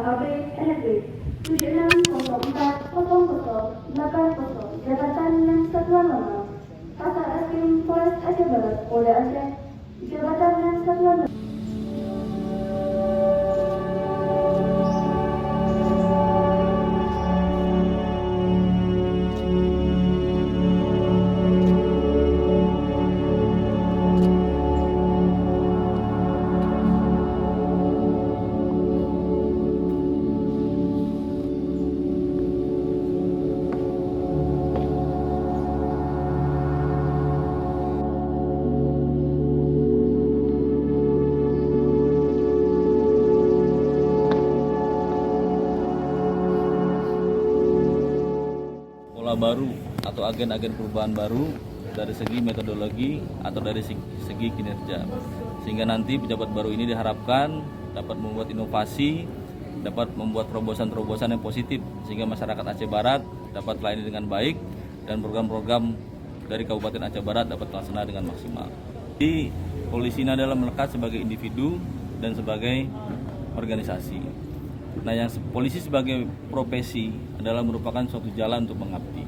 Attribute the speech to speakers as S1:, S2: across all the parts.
S1: AKP NFB 76040080 Jabatan yang Satuan Nama Kasar Reskrim Polres Aceh Barat Polda Aceh Jabatan yang Satuan Nama.
S2: Pola baru atau agen-agen perubahan baru dari segi metodologi atau dari segi kinerja, sehingga nanti pejabat baru ini diharapkan dapat membuat inovasi, dapat membuat terobosan-terobosan yang positif sehingga masyarakat Aceh Barat dapat terlayani dengan baik dan program-program dari Kabupaten Aceh Barat dapat terlaksana dengan maksimal. Jadi polisi ini adalah melekat sebagai individu dan sebagai organisasi. Nah, yang polisi sebagai profesi adalah merupakan suatu jalan untuk mengabdi.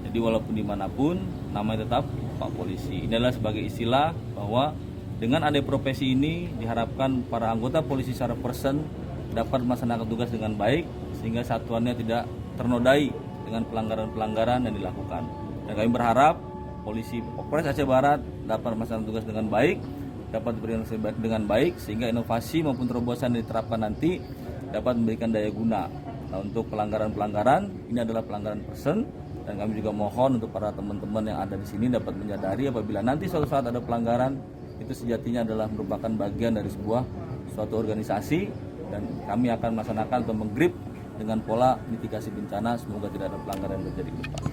S2: Jadi walaupun dimanapun, namanya tetap Pak Polisi. Ini adalah sebagai istilah bahwa dengan adanya profesi ini diharapkan para anggota polisi secara persen dapat melaksanakan tugas dengan baik sehingga satuannya tidak ternodai dengan pelanggaran-pelanggaran yang dilakukan. Dan kami berharap polisi Polres Aceh Barat dapat melaksanakan tugas dengan baik, dapat berinvestasi dengan baik sehingga inovasi maupun terobosan yang diterapkan nanti dapat memberikan daya guna. Nah, untuk pelanggaran-pelanggaran ini adalah pelanggaran persen dan kami juga mohon untuk para teman-teman yang ada di sini dapat menyadari apabila nanti suatu saat ada pelanggaran itu sejatinya adalah merupakan bagian dari suatu organisasi dan kami akan melaksanakan atau menggrip dengan pola mitigasi bencana. Semoga tidak ada pelanggaran yang terjadi ke depan.